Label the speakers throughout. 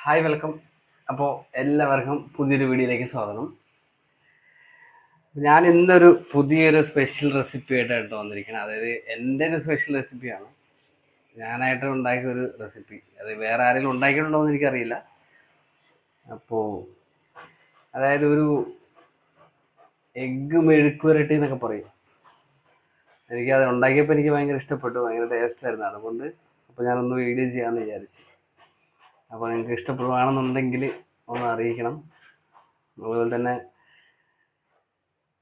Speaker 1: Hi welcome. അപ്പോൾ എല്ലാവർക്കും പുതിയൊരു വീഡിയോയിലേക്ക് സ്വാഗതം. ഞാൻ ഇന്നൊരു പുതിയൊരു സ്പെഷ്യൽ റെസിപ്പി ആയിട്ടാണ് വന്നിരിക്കുന്നത്. അതായത് എൻ്റെ ഒരു സ്പെഷ്യൽ റെസിപ്പിയാണ്, ഞാനായിട്ട് ഉണ്ടാക്കിയ ഒരു റെസിപ്പി. അത് വേറെ ആരെങ്കിലും ഉണ്ടാക്കിയിട്ടുണ്ടോ എന്ന് എനിക്കറിയില്ല. അപ്പോൾ അതായത് ഒരു എഗ്ഗ് മെഴുക്കുവരട്ടി എന്നൊക്കെ പറയും. എനിക്കത് ഉണ്ടാക്കിയപ്പോൾ എനിക്ക് ഭയങ്കര ഇഷ്ടപ്പെട്ടു, ഭയങ്കര ടേസ്റ്റായിരുന്നു. അതുകൊണ്ട് അപ്പോൾ ഞാനൊന്ന് വീഡിയോ ചെയ്യാമെന്ന് വിചാരിച്ചു. അപ്പോൾ നിങ്ങൾക്ക് ഇഷ്ടപ്പെടുകയാണെന്നുണ്ടെങ്കിൽ ഒന്ന് അറിയിക്കണം. അതുപോലെ തന്നെ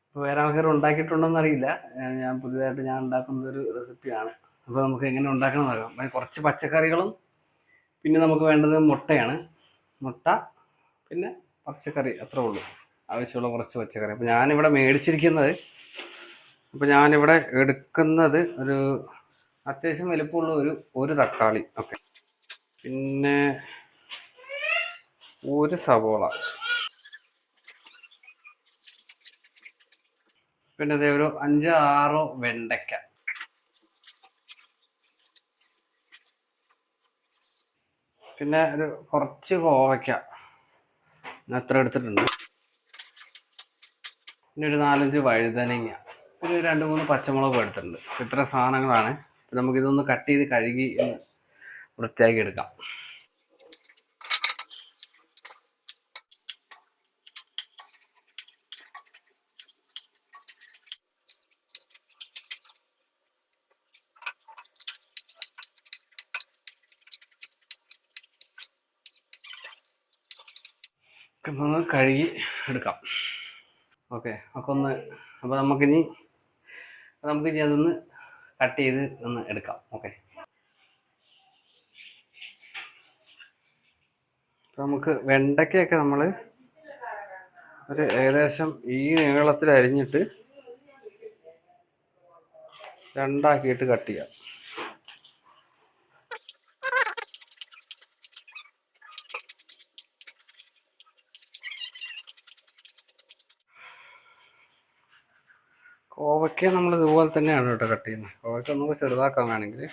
Speaker 1: ഇപ്പോൾ വേറെ ആൾക്കാർ ഉണ്ടാക്കിയിട്ടുണ്ടോയെന്ന് അറിയില്ല. ഞാൻ പുതിയതായിട്ട് ഉണ്ടാക്കുന്നതൊരു റെസിപ്പിയാണ്. അപ്പോൾ നമുക്ക് എങ്ങനെ ഉണ്ടാക്കണം നോക്കാം. കുറച്ച് പച്ചക്കറികളും പിന്നെ നമുക്ക് വേണ്ടത് മുട്ടയാണ്. മുട്ട പിന്നെ പച്ചക്കറി, അത്രേ ഉള്ളൂ. ആവശ്യമുള്ള കുറച്ച് പച്ചക്കറി. അപ്പോൾ ഞാനിവിടെ മേടിച്ചിരിക്കുന്നത്, ഞാനിവിടെ എടുക്കുന്നത് ഒരു അത്യാവശ്യം വലുപ്പമുള്ള ഒരു തക്കാളി, ഓക്കെ, പിന്നെ ഒരു സവോള, പിന്നെ അതേ ഒരു 5-6 വെണ്ടയ്ക്ക, പിന്നെ ഒരു കുറച്ച് കോവയ്ക്ക ഞാൻ അത്ര എടുത്തിട്ടുണ്ട്. പിന്നെ ഒരു 4-5 വഴുതനങ്ങ, ഒരു 2-3 പച്ചമുളക് എടുത്തിട്ടുണ്ട്. ഇത്ര സാധനങ്ങളാണ്. നമുക്കിതൊന്ന് കട്ട് ചെയ്ത് കഴുകി വൃത്തിയാക്കി എടുക്കാം. ഒന്ന് കഴുകി എടുക്കാം. ഓക്കെ, അപ്പോൾ നമുക്കിനി അതൊന്ന് കട്ട് ചെയ്ത് ഒന്ന് എടുക്കാം. ഓക്കെ, അപ്പോൾ നമുക്ക് വെണ്ടയ്ക്കയൊക്കെ നമ്മൾ ഒരു ഏകദേശം ഈ നീളത്തിൽ അരിഞ്ഞിട്ട് രണ്ടാക്കിയിട്ട് കട്ട് ചെയ്യാം. കോവയ്ക്ക നമ്മൾ ഇതുപോലെ തന്നെയാണ് കേട്ടോ കട്ട് ചെയ്യുന്നത്. കോവയ്ക്ക നമുക്ക് ചെറുതാക്കാൻ വേണമെങ്കിൽ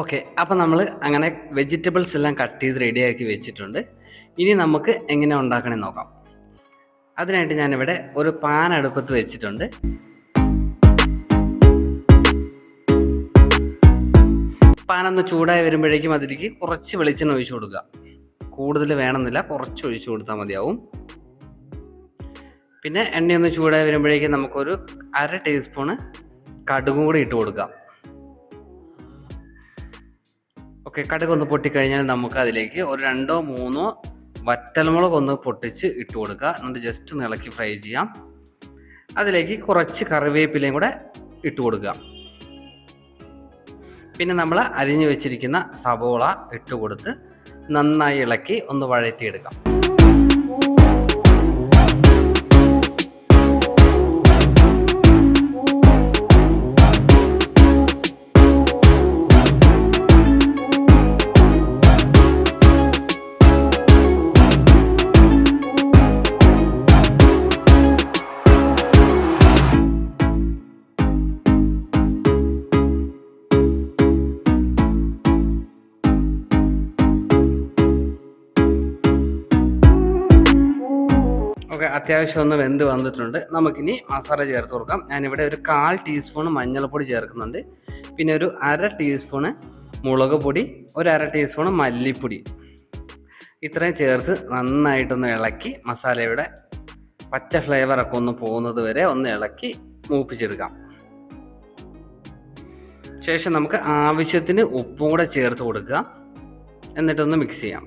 Speaker 1: ഓക്കെ. അപ്പോൾ നമ്മൾ അങ്ങനെ വെജിറ്റബിൾസ് എല്ലാം കട്ട് ചെയ്ത് റെഡിയാക്കി വെച്ചിട്ടുണ്ട്. ഇനി നമുക്ക് എങ്ങനെ ഉണ്ടാക്കണമെന്ന് നോക്കാം. അതിനായിട്ട് ഞാനിവിടെ ഒരു പാൻ അടുപ്പത്ത് വെച്ചിട്ടുണ്ട്. പാനൊന്ന് ചൂടായി വരുമ്പോഴേക്കും അതിലേക്ക് കുറച്ച് വെളിച്ചെണ്ണ ഒഴിച്ചു കൊടുക്കുക. കൂടുതൽ വേണമെന്നില്ല, കുറച്ച് ഒഴിച്ചു കൊടുത്താൽ മതിയാവും. പിന്നെ എണ്ണയൊന്ന് ചൂടായി വരുമ്പോഴേക്കും നമുക്കൊരു 1/2 ടീസ്പൂണ് കടുകും കൂടി ഇട്ട് കൊടുക്കാം. ഓക്കെ, കടുക് ഒന്ന് പൊട്ടിക്കഴിഞ്ഞാൽ നമുക്ക് അതിലേക്ക് ഒരു 2-3 വറ്റൽമുളക് ഒന്ന് പൊട്ടിച്ച് ഇട്ട് കൊടുക്കുക. എന്നിട്ട് ജസ്റ്റ് ഒന്ന് ഇളക്കി ഫ്രൈ ചെയ്യാം. അതിലേക്ക് കുറച്ച് കറിവേപ്പിലയും കൂടെ ഇട്ട് കൊടുക്കുക. പിന്നെ നമ്മൾ അരിഞ്ഞു വെച്ചിരിക്കുന്ന സവോള ഇട്ട് കൊടുത്ത് നന്നായി ഇളക്കി ഒന്ന് വഴറ്റിയെടുക്കാം. അത്യാവശ്യം ഒന്ന് വെന്ത് വന്നിട്ടുണ്ട്. നമുക്കിനി മസാല ചേർത്ത് കൊടുക്കാം. ഞാനിവിടെ ഒരു 1/4 ടീസ്പൂൺ മഞ്ഞൾപ്പൊടി ചേർക്കുന്നുണ്ട്. പിന്നെ ഒരു 1/2 ടീസ്പൂണ് മുളക് പൊടി, ഒരു 1/2 ടീസ്പൂൺ മല്ലിപ്പൊടി, ഇത്രയും ചേർത്ത് നന്നായിട്ടൊന്ന് ഇളക്കി മസാലയുടെ പച്ച ഫ്ലേവറൊക്കെ ഒന്ന് പോകുന്നത് വരെ ഒന്ന് ഇളക്കി മൂപ്പിച്ചെടുക്കാം. ശേഷം നമുക്ക് ആവശ്യത്തിന് ഉപ്പും കൂടെ ചേർത്ത് കൊടുക്കുക. എന്നിട്ടൊന്ന് മിക്സ് ചെയ്യാം.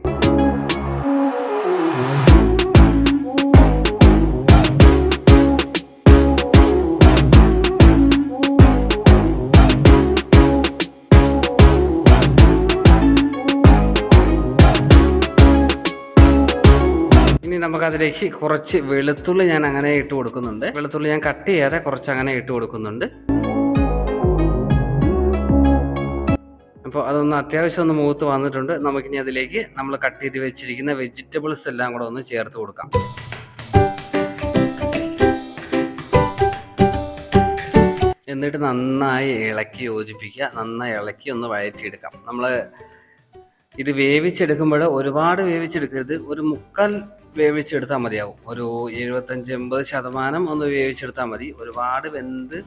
Speaker 1: ഇനി നമുക്കതിലേക്ക് കുറച്ച് വെളുത്തുള്ളി ഞാൻ അങ്ങനെ ഇട്ട് കൊടുക്കുന്നുണ്ട്. വെളുത്തുള്ളി ഞാൻ കട്ട് ചെയ്യാതെ കുറച്ച് അങ്ങനെ ഇട്ട് കൊടുക്കുന്നുണ്ട്. അപ്പോൾ അതൊന്ന് അത്യാവശ്യം ഒന്ന് മൂത്ത് വന്നിട്ടുണ്ട്. നമുക്കിനി അതിലേക്ക് നമ്മൾ കട്ട് ചെയ്ത് വെച്ചിരിക്കുന്ന വെജിറ്റബിൾസ് എല്ലാം കൂടെ ഒന്ന് ചേർത്ത് കൊടുക്കാം. എന്നിട്ട് നന്നായി ഇളക്കി യോജിപ്പിക്കുക. നന്നായി ഇളക്കി ഒന്ന് വഴറ്റിയെടുക്കാം. നമ്മൾ ഇത് വേവിച്ചെടുക്കുമ്പോൾ ഒരുപാട് വേവിച്ചെടുക്കരുത്. ഒരു 3/4 വേവിച്ചെടുത്താൽ മതിയാവും. ഒരു 75-80% ഒന്ന് വേവിച്ചെടുത്താൽ മതി. ഒരുപാട് വെന്ത്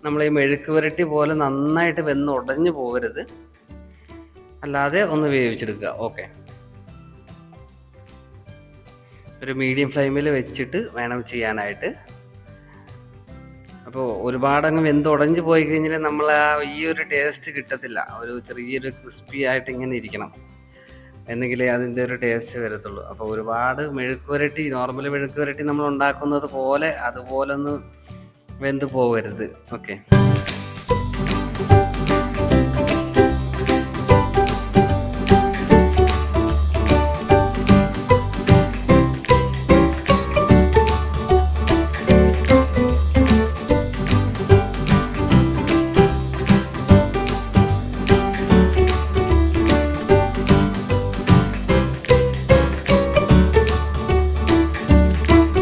Speaker 1: നമ്മൾ ഈ മെഴുക്ക് പുരട്ടി പോലെ നന്നായിട്ട് വെന്ന് ഉടഞ്ഞു പോകരുത്. അല്ലാതെ ഒന്ന് വേവിച്ചെടുക്കുക. ഓക്കെ, ഒരു മീഡിയം ഫ്ലെയിമിൽ വെച്ചിട്ട് വേണം ചെയ്യാനായിട്ട്. അപ്പോൾ ഒരുപാടങ്ങ് വെന്ത് ഉടഞ്ഞു പോയി കഴിഞ്ഞാൽ നമ്മൾ ഈ ഒരു ടേസ്റ്റ് കിട്ടത്തില്ല. ഒരു ചെറിയൊരു ക്രിസ്പി ആയിട്ട് ഇങ്ങനെ ഇരിക്കണം, എന്നെങ്കിലേ അതിൻ്റെ ഒരു ടേസ്റ്റ് വരത്തുള്ളൂ. അപ്പോൾ ഒരുപാട് മെഴുക്ക് പുരട്ടി, നോർമൽ മെഴുക്ക് പുരട്ടി നമ്മൾ ഉണ്ടാക്കുന്നത് പോലെ അതുപോലെ ഒന്ന് വെന്ത് പോകരുത്. ഓക്കെ,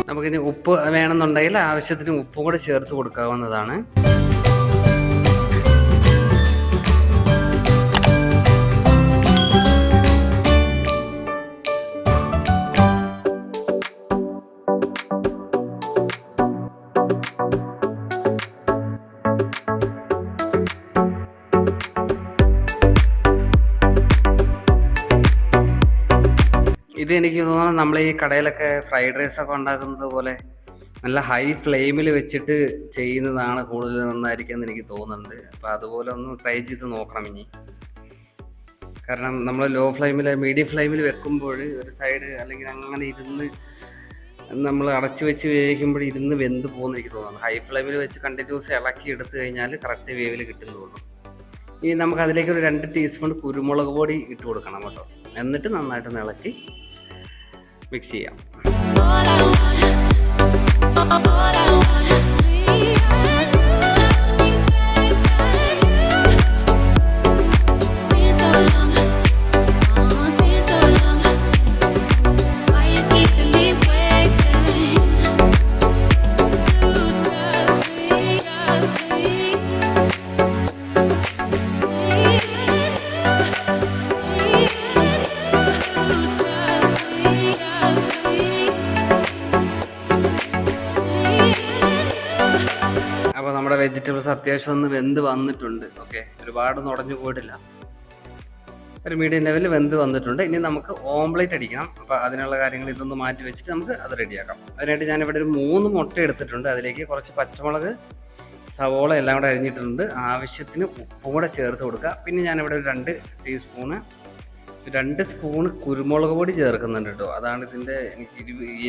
Speaker 1: നമുക്കിനി ഉപ്പ് വേണമെന്നുണ്ടെങ്കിൽ ആവശ്യത്തിന് ഉപ്പും കൂടെ ചേർത്ത് കൊടുക്കാവുന്നതാണ്. ഇത് എനിക്ക് തോന്നുന്നു നമ്മൾ ഈ കടയിലൊക്കെ ഫ്രൈഡ് റൈസൊക്കെ ഉണ്ടാക്കുന്നത് പോലെ നല്ല ഹൈ ഫ്ലെയിമിൽ വെച്ചിട്ട് ചെയ്യുന്നതാണ് കൂടുതൽ നന്നായിരിക്കും എന്ന് എനിക്ക് തോന്നുന്നുണ്ട്. അപ്പോൾ അതുപോലെ ഒന്ന് ട്രൈ ചെയ്ത് നോക്കണം ഇനി. കാരണം നമ്മൾ ലോ ഫ്ലെയിമിൽ, മീഡിയം ഫ്ലെയിമിൽ വെക്കുമ്പോൾ ഒരു സൈഡ് അല്ലെങ്കിൽ അങ്ങനെ ഇരുന്ന് നമ്മൾ അടച്ചു വെച്ച് വേവിക്കുമ്പോൾ ഇരുന്ന് വെന്ത് പോകുന്ന എനിക്ക് തോന്നുന്നു. ഹൈ ഫ്ലെയിമിൽ വെച്ച് കണ്ടിന്യൂസ് ഇളക്കി എടുത്തു കഴിഞ്ഞാൽ കറക്റ്റ് വേവിൽ കിട്ടുന്നു തോന്നുന്നു. ഇനി നമുക്ക് അതിലേക്ക് ഒരു 2 ടീസ്പൂൺ കുരുമുളക് പൊടി ഇട്ട് കൊടുക്കണം കേട്ടോ. എന്നിട്ട് നന്നായിട്ടൊന്ന് ഇളക്കി മിക്സ് ചെയ്യാം. അപ്പോൾ നമ്മുടെ വെജിറ്റബിൾസ് അത്യാവശ്യം ഒന്ന് വെന്ത് വന്നിട്ടുണ്ട്. ഓക്കെ, ഒരുപാട് ഉടഞ്ഞു പോയിട്ടില്ല, ഒരു മീഡിയം ലെവലിൽ വെന്ത് വന്നിട്ടുണ്ട്. ഇനി നമുക്ക് ഓംപ്ലേറ്റ് അടിക്കണം. അപ്പോൾ അതിനുള്ള കാര്യങ്ങൾ ഇതൊന്ന് മാറ്റി വെച്ചിട്ട് നമുക്ക് അത് റെഡിയാക്കാം. അതിനായിട്ട് ഞാനിവിടെ ഒരു 3 മുട്ട എടുത്തിട്ടുണ്ട്. അതിലേക്ക് കുറച്ച് പച്ചമുളക്, സവോള എല്ലാം കൂടെ അരിഞ്ഞിട്ടുണ്ട്. ആവശ്യത്തിന് ഉപ്പും കൂടെ ചേർത്ത് കൊടുക്കുക. പിന്നെ ഞാനിവിടെ ഒരു 2 സ്പൂണ് കുരുമുളക് പൊടി ചേർക്കുന്നുണ്ട് കേട്ടോ. അതാണ് ഇതിൻ്റെ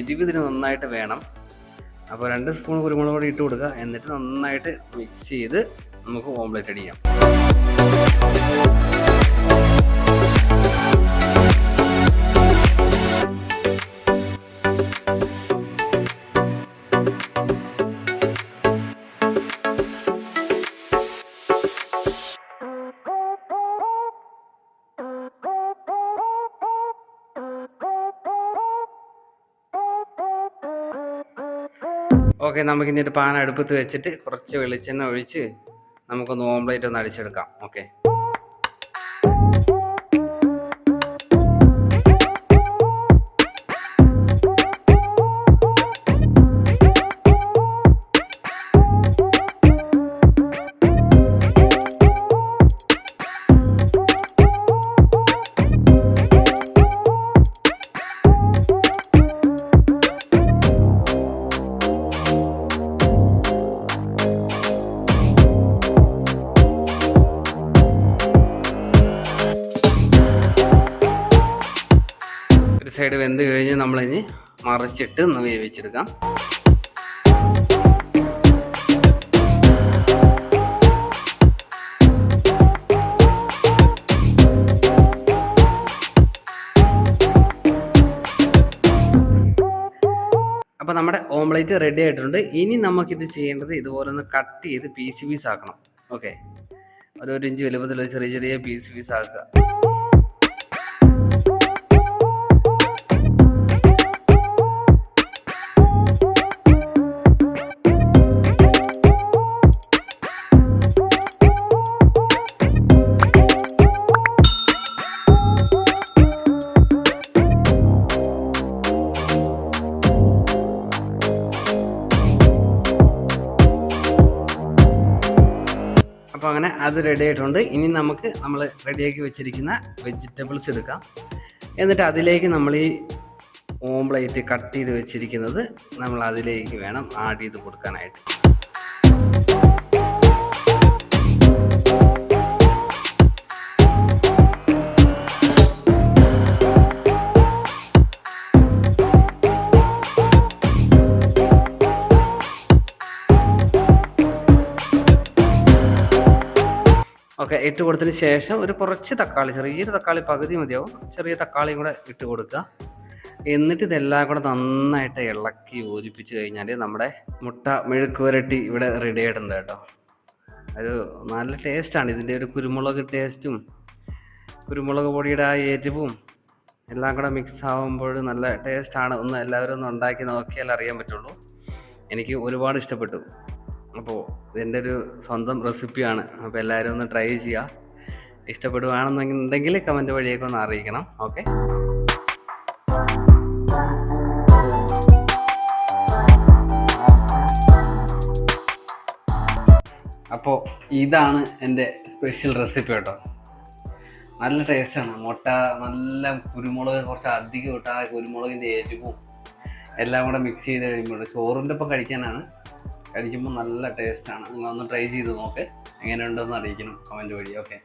Speaker 1: എരിവ് ഇതിന് നന്നായിട്ട് വേണം. അപ്പോൾ 2 സ്പൂൺ കുരുമുളക് പൊടി ഇട്ട് കൊടുക്കുക. എന്നിട്ട് നന്നായിട്ട് മിക്സ് ചെയ്ത് നമുക്ക് ഓംപ്ലേറ്റ് അടിക്കാം. ഓക്കെ, നമുക്കിനി ഒരു പാൻ അടുപ്പത്ത് വെച്ചിട്ട് കുറച്ച് വെളിച്ചെണ്ണ ഒഴിച്ച് നമുക്കൊന്ന് ഓംപ്ലേറ്റ് ഒന്ന് അടിച്ചെടുക്കാം. ഓക്കെ, സൈഡ് വെന്ത് കഴിഞ്ഞ് നമ്മളിനി മറിച്ചിട്ട് ഒന്ന് വേവിച്ചെടുക്കാം. അപ്പോൾ നമ്മുടെ ഓംലേറ്റ് റെഡി ആയിട്ടുണ്ട്. ഇനി നമുക്കിത് ചെയ്യേണ്ടത് ഇതുപോലെ ഒന്ന് കട്ട് ചെയ്ത് പീസ് ആക്കണം. ഓക്കെ, ഒരു 1 ഇഞ്ച് വലുപ്പത്തിൽ ചെറിയ ചെറിയ പീസ് ആക്കുക. അപ്പോൾ അങ്ങനെ അത് റെഡി ആയിട്ടുണ്ട്. ഇനി നമുക്ക് നമ്മൾ റെഡിയാക്കി വെച്ചിരിക്കുന്ന വെജിറ്റബിൾസ് എടുക്കാം. എന്നിട്ട് അതിലേക്ക് നമ്മൾ ഈ ഓംലേറ്റ് കട്ട് ചെയ്ത് വെച്ചിരിക്കുന്നത് നമ്മൾ അതിലേക്ക് വേണം ആഡ് ചെയ്ത് കൊടുക്കാനായിട്ട്. ഓക്കെ, ഇട്ട് കൊടുത്തതിന് ശേഷം ഒരു കുറച്ച് തക്കാളി, ചെറിയൊരു തക്കാളി പകുതി മതിയാവും, ചെറിയ തക്കാളിയും കൂടെ ഇട്ട് കൊടുക്കുക. എന്നിട്ട് ഇതെല്ലാം കൂടെ നന്നായിട്ട് ഇളക്കി യോജിപ്പിച്ച് കഴിഞ്ഞാൽ നമ്മുടെ മുട്ട മെഴുക്ക് പുരട്ടി ഇവിടെ റെഡി ആയിട്ടുണ്ട് കേട്ടോ. ഒരു നല്ല ടേസ്റ്റാണ്. ഇതിൻ്റെ ഒരു കുരുമുളക് ടേസ്റ്റും കുരുമുളക് പൊടിയുടെ ആ എരിവും എല്ലാം കൂടെ മിക്സ് ആകുമ്പോൾ നല്ല ടേസ്റ്റാണ്. എല്ലാവരും ഒന്ന് ഉണ്ടാക്കി നോക്കിയാൽ അറിയാൻ പറ്റുള്ളൂ. എനിക്ക് ഒരുപാട് ഇഷ്ടപ്പെട്ടു. അപ്പോൾ ഇതെൻ്റെ ഒരു സ്വന്തം റെസിപ്പിയാണ്. അപ്പോൾ എല്ലാവരും ഒന്ന് ട്രൈ ചെയ്യുക. ഇഷ്ടപ്പെടുകയാണെന്നുണ്ടെങ്കിൽ കമൻറ്റ് വഴിയൊക്കെ ഒന്ന് അറിയിക്കണം. ഓക്കെ, അപ്പോൾ ഇതാണ് എൻ്റെ സ്പെഷ്യൽ റെസിപ്പി കേട്ടോ. നല്ല ടേസ്റ്റാണ്. മുട്ട നല്ല കുരുമുളക് കുറച്ച് അധികം ഇട്ട് ആ കുരുമുളകിൻ്റെ എരിവും എല്ലാം കൂടെ മിക്സ് ചെയ്ത് കഴിയുമ്പോൾ ചോറിൻ്റെ ഒപ്പം കഴിക്കുമ്പോൾ നല്ല ടേസ്റ്റാണ്. നിങ്ങളൊന്ന് ട്രൈ ചെയ്ത് നോക്ക്. എങ്ങനെയുണ്ടെന്ന് അറിയിക്കണം കമൻറ്റ് വഴി. ഓക്കെ.